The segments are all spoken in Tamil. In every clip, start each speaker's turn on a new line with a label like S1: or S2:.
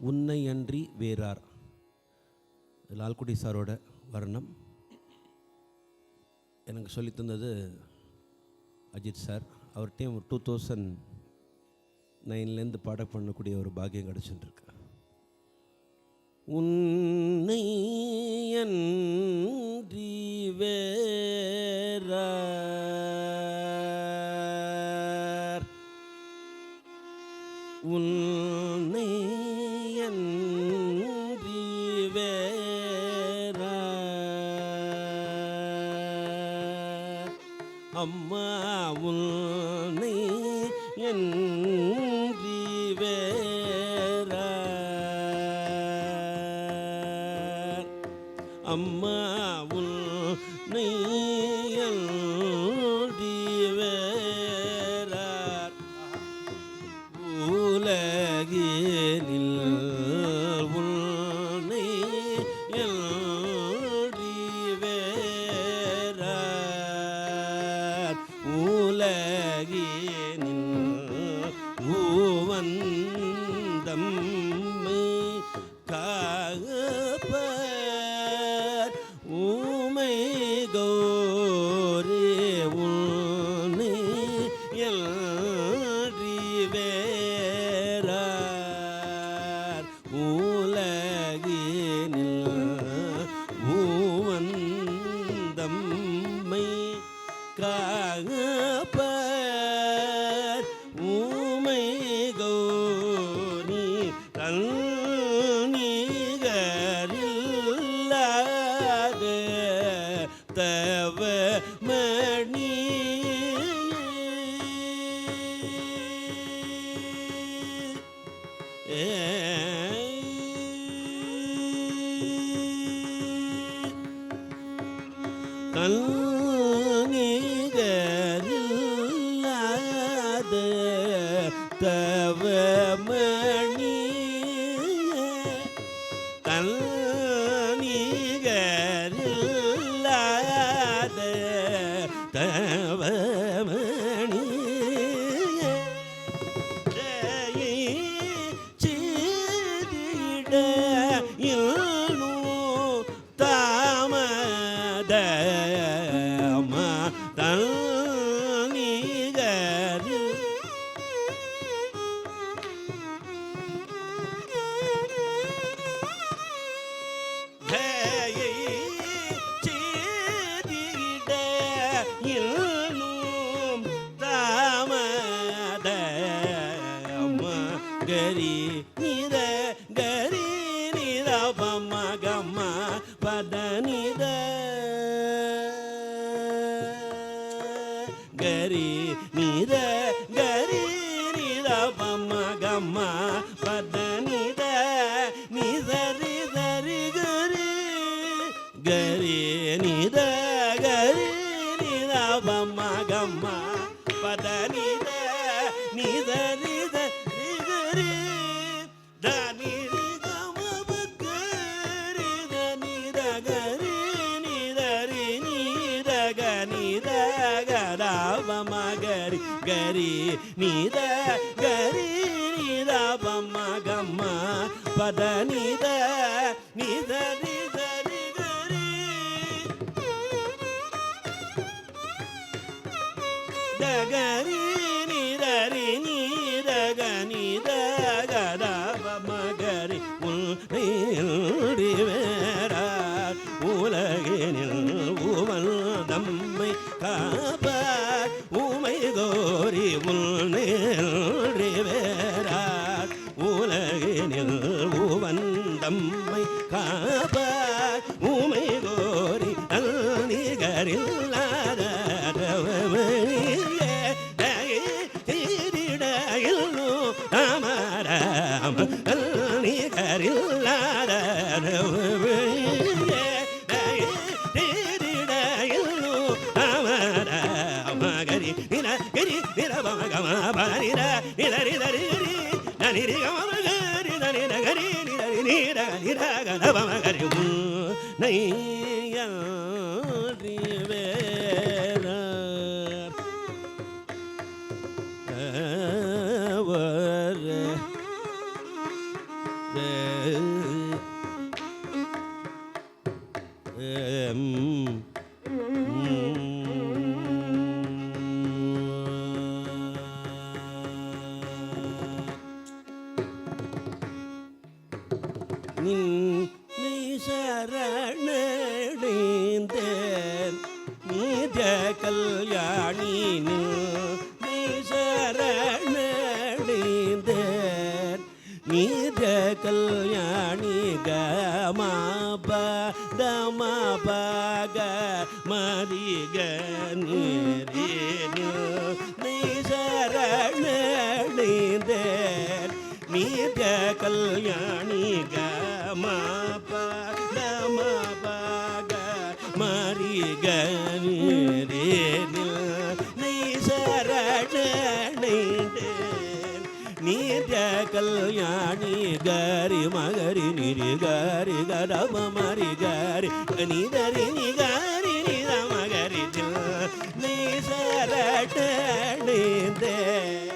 S1: உன்னை அன்றி வேறார், லால்குடி சாரோட வர்ணம். எனக்கு சொல்லி தந்தது அஜித் சார். அவர்கிட்டையும் 2009 பாட பண்ணக்கூடிய ஒரு பாக்கியம் கிடச்சிட்டுருக்கு. உன்னை அன்றி வேறார், உன்னை அன்றி வேறார், அம்மா உன்னை அன்றி வேறார், அம்மா உன்னை அன்றி வேறார், உலகினில் உன்னை அன்றி வேறார், உலகினில் உவந்தம்மை காப்பர், உமை கௌரி உன்னை அன்றி வேறார், உலகினில் உவந்தம்மை காப்பர், உமை கௌரி தன்னிகரில்லாத தவ மணி தன்னிகரில்லாத தவ மணி தன்னிகரில்லாத தவ மணி செய்திட இன்னும் தாமதமா தன்னிகரில் செய்திட இன்னும் தாமதமா கரி நித கரி நித பம கம பத நித கரி நித கரி நித பம கம பத நித நிதரி தரி கரி கரி நித கரி நித பம கம பத நித நிதரி தரி கரி தனி கம கரி தனி கரி நிதரி நித கனித கதாபம கரி கரி நித கரி நித பம கம பத நித நிதரி தரி கரி தகரி நிதரி நித கனித கதாபம கரி உன்னை அன்றி வேறார், உலகினில் உவந்தம்மை காப்பர், உமை கோரி உன்னை அன்றி வேறார், உலகினில் உவந்தம்மை காப்பர், உமை கோரி தன்னிகரில்லாத தவமணியே தீரிட இன்னும் தாமராம தன்னிகரில்லாத தவமணியே தீரிட இன்னும் தாமராம கரி நில கரி நில பம கம பல நில நிதரி தரி கரி நனிரி கம கரி தனி நீர நிரக நபமகரி நையன்றி வேற நின்னை சரணடைந்தேன் நீத கல்யாணி நின்னை சரணடைந்தேன் நீத கல்யாணி கமாபதமபக மதிக நீரே நின்னை சரணடைந்தேன் நீத கல்யாணி கமாபதமபக மரிக நீரே நின்னை சரணடைந்தேன் நீத கல்யாணி கரி மகரி நிரி கரி கரப மரி கரி நிதரி நிகரி நித மகரி நீ சரணடைந்தேன்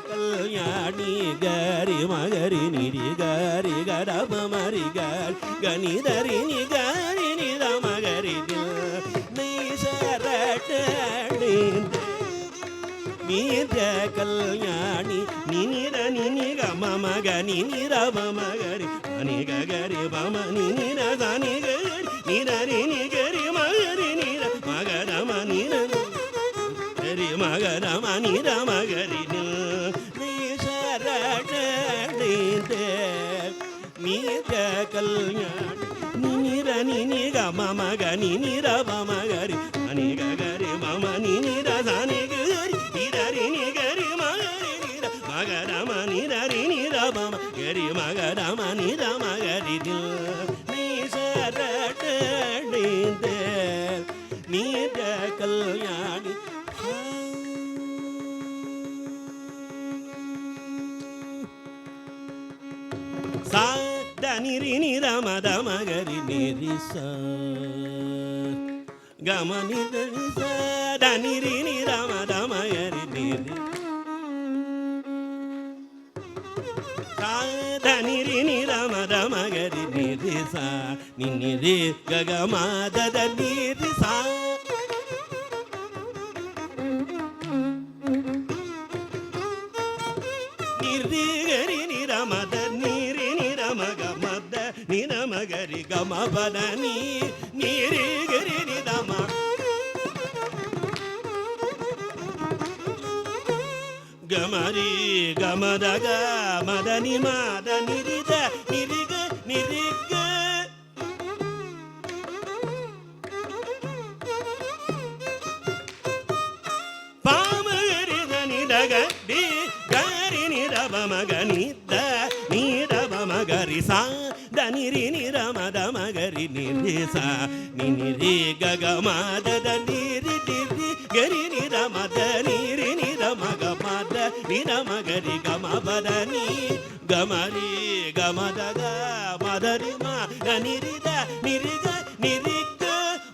S1: கல்யாணி கரி மகரி நிரி கரி கரப மரி கரி கனிதரி நிகரி நித மகரி நீ சரணடைந்தேன் நீத கல்யாணி நினிர நினிக மமக நினிர மமகரி அனிக கரி பம நினிர தனிகரி நிரரி நிகரி மகரி நிர மகரம நிர கரி மகரம நிர மகரி நீ சரணடைந்தேன் நீத கல்யாணி நினிர நினிக மமக நினிர மமகரி அனிக கரி மம நினிர தனிகரி நிரரி நிகரி மகரி நிர மகரம நிரரி நிர மம கரி மகரம நிர மகரி நீ சரணடைந்தேன் நீத கல்யாணி சாத நிரி நிர மத மகரி நிரி சா கமனி சாத நிரி நிர மத மகரி நிரி சாத நிரி நிர மத மகரி நிரி சா நிரி ககமாத நிரி சா நிரி கரி நிர மத நிரி நிர மக மத நிர மகரி கமபத நீரி கரி நிதம கமரி கமதக மதனி மத நிரித நிரிக நிரிக பாமகரி நிதக டி கரி நிரப மகனித நீரப மகரி சா தனிரி நிரமத மகரி நிரிசா நிரி ககமாத நிரி நிரி கரி நிரமத நீரி நிரமக மத நிரமகரி கமபத நீ கமரி கமதக மதரி மா நிரித நிரிக நிரிக்க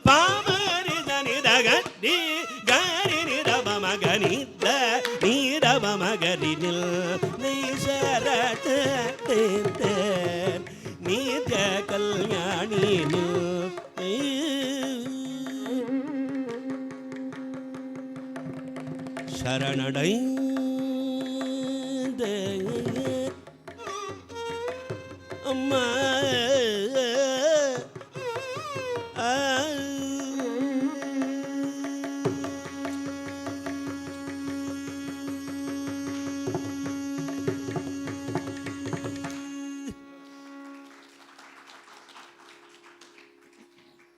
S1: பாமரி நிதக டி கரி நிரப மகனித நீரப மகரி நீ சரணடைந்தேன் நீத கல்யாணி சரணடைந்தேன் அம்மா